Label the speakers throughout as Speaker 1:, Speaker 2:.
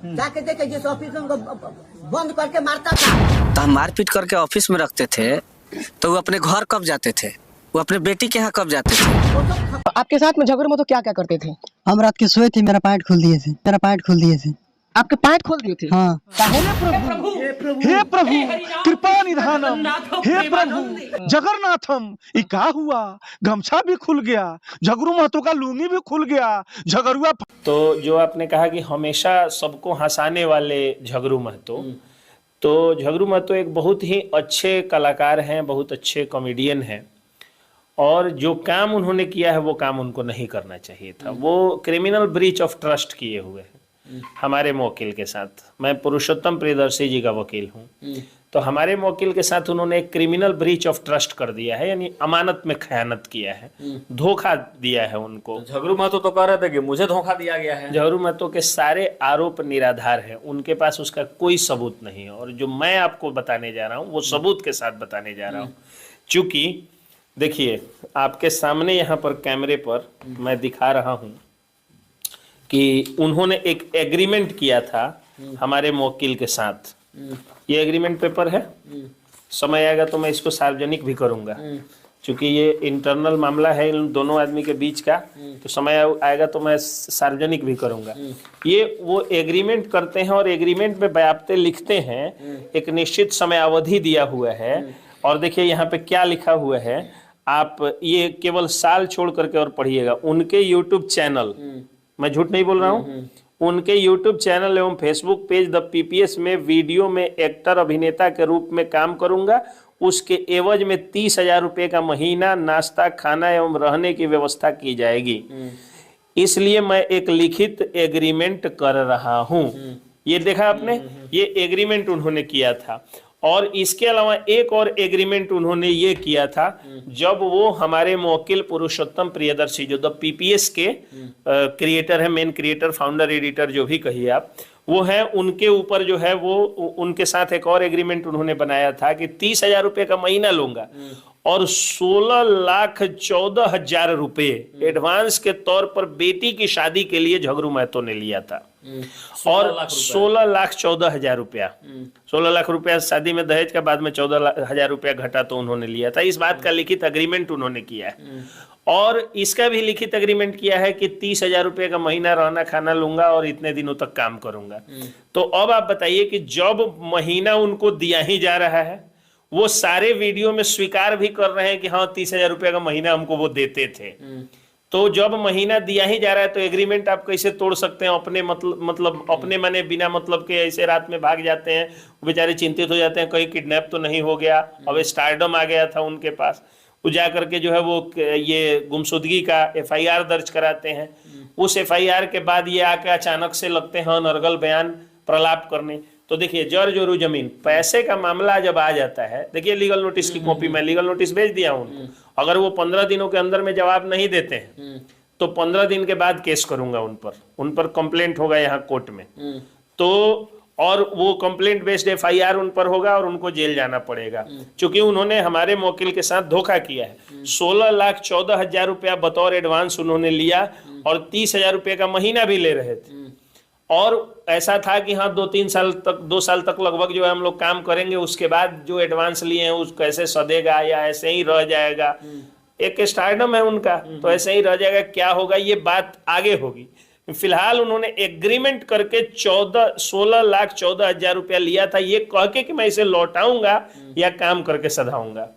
Speaker 1: जाके देखे जिस ऑफिस में उनको बंद करके मारता था।
Speaker 2: तो हम मारपीट करके ऑफिस में रखते थे, तो वो अपने घर कब जाते थे? वो अपने बेटी के यहाँ कब जाते थे?
Speaker 3: आपके साथ में झगड़े में तो क्या क्या करते थे?
Speaker 4: हम रात के सोए थे, मेरा पैंट खोल दिए थे।
Speaker 3: आपके पैंट खोल दिए थे?
Speaker 4: हाँ।
Speaker 5: हे प्रभु कृपा निधानम, हे प्रभु जगन्नाथम, ये क्या हुआ? गमछा भी खुल गया, झगड़ू महतो का लुंगी भी खुल गया, झगड़ुआ।
Speaker 6: तो जो आपने कहा कि हमेशा सबको हंसाने वाले झगड़ू महतो, तो झगड़ू महतो एक बहुत ही अच्छे कलाकार हैं, बहुत अच्छे कॉमेडियन हैं, और जो काम उन्होंने किया है वो काम उनको नहीं करना चाहिए था। वो क्रिमिनल ब्रीच ऑफ ट्रस्ट किए हुए हैं हमारे मौकिल के साथ। मैं पुरुषोत्तम प्रियदर्शी जी का वकील हूँ, तो हमारे मौकिल के साथ उन्होंने एक क्रिमिनल ब्रीच ऑफ ट्रस्ट कर दिया है, यानी अमानत में खयानत किया है, धोखा दिया है उनको।
Speaker 7: झगड़ू महतो तो कह रहे थे कि मुझे धोखा दिया गया है।
Speaker 6: झगड़ू महतो के सारे आरोप निराधार हैं, उनके पास उसका कोई सबूत नहीं है, और जो मैं आपको बताने जा रहा हूँ वो सबूत के साथ बताने जा रहा हूँ। चूंकि देखिए आपके सामने यहाँ पर कैमरे पर मैं दिखा रहा हूँ कि उन्होंने एक एग्रीमेंट किया था हमारे मौकिल के साथ। ये एग्रीमेंट पेपर है, समय आएगा तो मैं इसको सार्वजनिक भी करूंगा, क्योंकि ये इंटरनल मामला है इन दोनों आदमी के बीच का, तो समय आएगा तो मैं सार्वजनिक भी करूंगा। ये वो एग्रीमेंट करते हैं और एग्रीमेंट में बयाप्ते लिखते हैं, एक निश्चित समय अवधि दिया हुआ है, और देखिए यहाँ पे क्या लिखा हुआ है, आप ये केवल साल छोड़ करके और पढ़िएगा। उनके यूट्यूब चैनल, मैं झूठ नहीं बोल रहा हूँ, उनके यूट्यूब चैनल एवं फेसबुक पेज द पीपीएस में वीडियो में एक्टर अभिनेता के रूप में काम करूंगा, उसके एवज में 30,000 रुपये का महीना नाश्ता खाना एवं रहने की व्यवस्था की जाएगी, इसलिए मैं एक लिखित एग्रीमेंट कर रहा हूँ। ये देखा आपने, ये एग्रीमेंट उन्होंने किया था। और इसके अलावा एक और एग्रीमेंट उन्होंने ये किया था, जब वो हमारे मौकिल पुरुषोत्तम प्रियदर्शी जो द पीपीएस के क्रिएटर है, मेन क्रिएटर, फाउंडर, एडिटर, जो भी कहिए आप, वो है, उनके ऊपर जो है वो उनके साथ एक और एग्रीमेंट उन्होंने बनाया था कि 30,000 रुपये का महीना लूंगा और 16,14,000 रुपये एडवांस के तौर पर बेटी की शादी के लिए झगड़ू महतो ने लिया था। और 16,14,000 रुपया, 16 लाख रुपया शादी में दहेज का, बाद में 14,000 रुपया घटा तो उन्होंने लिया था। इस बात का लिखित अग्रीमेंट उन्होंने किया है, और इसका भी लिखित अग्रीमेंट किया है कि 30,000 रुपये का महीना रहना खाना लूंगा और इतने दिनों तक काम करूंगा। तो अब आप बताइए कि जब महीना उनको दिया ही जा रहा है, वो सारे वीडियो में स्वीकार भी कर रहे हैं कि हाँ 30,000 रुपये का महीना हमको वो देते थे, तो जब महीना दिया ही जा रहा है तो एग्रीमेंट आप कैसे तोड़ सकते हैं? अपने मतलब अपने मने बिना मतलब के ऐसे रात में भाग जाते हैं, बेचारे चिंतित हो जाते हैं कहीं किडनैप तो नहीं हो गया। अब स्टारडम आ गया था उनके पास, वो जा करके जो है वो ये गुमशुदगी का एफआईआर दर्ज कराते हैं। उस एफआईआर के बाद ये आके अचानक से लगते हैं अनर्गल बयान प्रलाप करने। तो देखिए जर जोरू जमीन, पैसे का मामला जब आ जाता है, देखिए लीगल नोटिस की कॉपी, मैं लीगल नोटिस भेज दिया उनको, अगर वो 15 दिनों के अंदर में जवाब नहीं देते हैं तो 15 दिन के बाद केस करूंगा उन पर कंप्लेंट होगा यहाँ कोर्ट में, तो और वो कंप्लेंट बेस्ड एफआईआर उन पर होगा और उनको जेल जाना पड़ेगा, क्योंकि उन्होंने हमारे मौकिल के साथ धोखा किया है। 16,14,000 रुपया बतौर एडवांस उन्होंने लिया और 30,000 रुपये का महीना भी ले रहे थे, और ऐसा था कि हाँ 2 साल तक लगभग जो है हम लोग काम करेंगे, उसके बाद जो एडवांस लिए हैं उसको कैसे सदेगा या ऐसे ही रह जाएगा। एक स्टारडम है उनका, तो ऐसे ही रह जाएगा, क्या होगा ये बात आगे होगी। फिलहाल उन्होंने एग्रीमेंट करके 16,14,000 रुपया लिया था, ये कह के कि मैं इसे लौटाऊंगा या काम करके सधाऊंगा।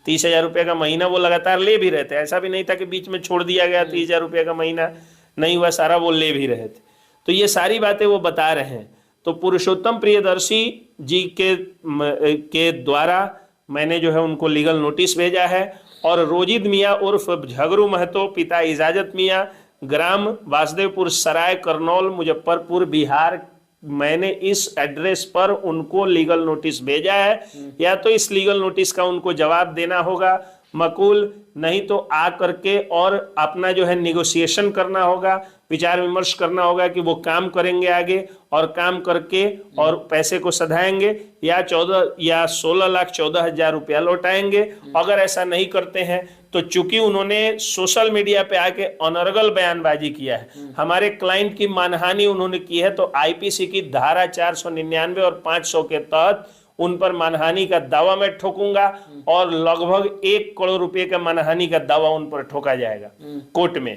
Speaker 6: 30,000 रुपये का महीना वो लगातार ले भी रहे थे, ऐसा भी नहीं था कि बीच में छोड़ दिया गया, 30,000 रुपये का महीना नहीं हुआ, सारा वो ले भी रहे थे। तो ये सारी बातें वो बता रहे हैं। तो पुरुषोत्तम प्रियदर्शी जी के द्वारा मैंने जो है उनको लीगल नोटिस भेजा है, और रोजिद मियाँ उर्फ झगड़ू महतो, पिता इजाजत मियाँ, ग्राम वासुदेवपुर सराय, करनौल, मुजफ्फरपुर, बिहार, मैंने इस एड्रेस पर उनको लीगल नोटिस भेजा है। या तो इस लीगल नोटिस का उनको जवाब देना होगा मकूल, नहीं तो आ करके और अपना जो है निगोशिएशन करना होगा, विचार विमर्श करना होगा कि वो काम करेंगे आगे, और काम करके और पैसे को सधाएंगे या 16,14,000 रुपया लौटाएंगे। अगर ऐसा नहीं करते हैं तो चूंकि उन्होंने सोशल मीडिया पे आके अनर्गल बयानबाजी किया है, हमारे क्लाइंट की मानहानि उन्होंने की है, तो आईपीसी की धारा 499 और 500 के तहत उन पर मानहानि का दावा मैं ठोकूंगा और लगभग 1 करोड़ रुपए का मानहानि का दावा उन पर ठोका जाएगा कोर्ट में।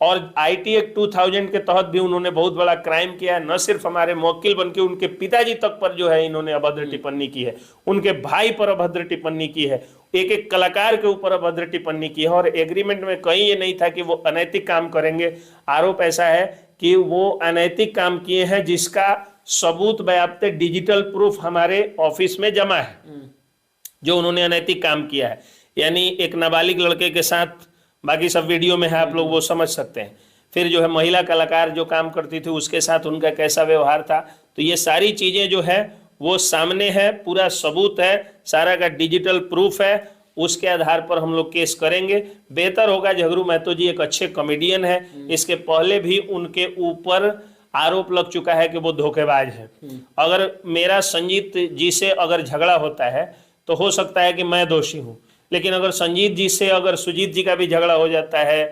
Speaker 6: और आईटी एक्ट 2000 के तहत भी उन्होंने बहुत बड़ा क्राइम किया है। न सिर्फ हमारे मुवक्किल बल्कि उनके पिताजी तक पर जो है इन्होंने अभद्र टिप्पणी की है, उनके भाई पर अभद्र टिप्पणी की है, एक एक कलाकार के ऊपर अभद्र टिप्पणी की है। और एग्रीमेंट में कहीं ये नहीं था कि वो अनैतिक काम करेंगे। आरोप ऐसा है कि वो अनैतिक काम किए हैं जिसका सबूत बयाबते डिजिटल प्रूफ हमारे ऑफिस में जमा है, जो उन्होंने अनैतिक काम किया है। यानी एक नाबालिग लड़के के साथ, बाकी सब वीडियो में है, आप लोग वो समझ सकते हैं। फिर जो है महिला कलाकार जो काम करती थी उसके साथ उनका कैसा व्यवहार था, तो ये सारी चीजें जो है वो सामने है, पूरा सबूत है, सारा का डिजिटल प्रूफ है। उसके आधार पर हम लोग केस करेंगे। बेहतर होगा, झगरू महतो जी एक अच्छे कॉमेडियन है, इसके पहले भी उनके ऊपर आरोप लग चुका है कि वो धोखेबाज है। अगर मेरा संजीत जी से अगर झगड़ा होता है तो हो सकता है कि मैं दोषी हूं, लेकिन अगर संजीत जी से अगर सुजीत जी का भी झगड़ा हो जाता है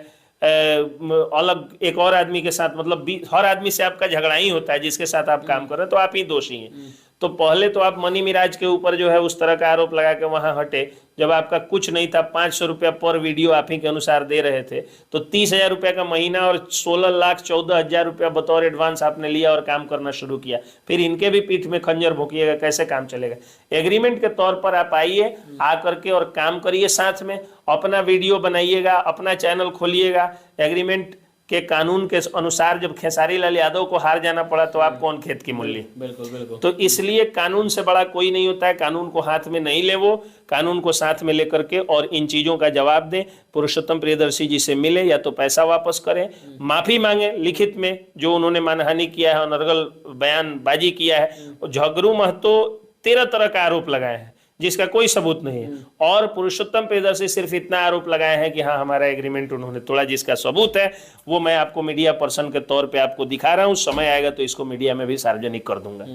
Speaker 6: अलग एक और आदमी के साथ, मतलब हर आदमी से आपका झगड़ा ही होता है जिसके साथ आप काम कर रहे हैं, तो आप ही दोषी हैं। तो पहले तो आप मनी मिराज के ऊपर जो है उस तरह का आरोप लगा के वहां हटे, जब आपका कुछ नहीं था, 500 रुपया पर वीडियो आप ही के अनुसार दे रहे थे, तो 30,000 रुपया का महीना और 16,14,000 रुपया बतौर एडवांस आपने लिया और काम करना शुरू किया। फिर इनके भी पीठ में खंजर भोंकिएगा, कैसे काम चलेगा। एग्रीमेंट के तौर पर आप आइए, आकर के और काम करिए, साथ में अपना वीडियो बनाइएगा, अपना चैनल खोलिएगा। एग्रीमेंट के कानून के अनुसार जब खेसारी लाल यादव को हार जाना पड़ा तो आप कौन खेत की मूल्य।
Speaker 7: बिल्कुल बिल्कुल।
Speaker 6: तो इसलिए कानून से बड़ा कोई नहीं होता है। कानून को हाथ में नहीं ले, वो कानून को साथ में लेकर के और इन चीजों का जवाब दें। पुरुषोत्तम प्रियदर्शी जी से मिले, या तो पैसा वापस करें, माफी मांगे लिखित में जो उन्होंने मानहानि किया है, अनर्गल बयानबाजी किया है। झगरू महतो 13 तरह का आरोप लगाए हैं जिसका कोई सबूत नहीं है, और पुरुषोत्तम प्रियदर्शी सिर्फ इतना आरोप लगाए हैं कि हाँ हमारा एग्रीमेंट उन्होंने तोड़ा, जिसका सबूत है वो मैं आपको मीडिया पर्सन के तौर पे आपको दिखा रहा हूँ। समय आएगा तो इसको मीडिया में भी सार्वजनिक कर दूंगा।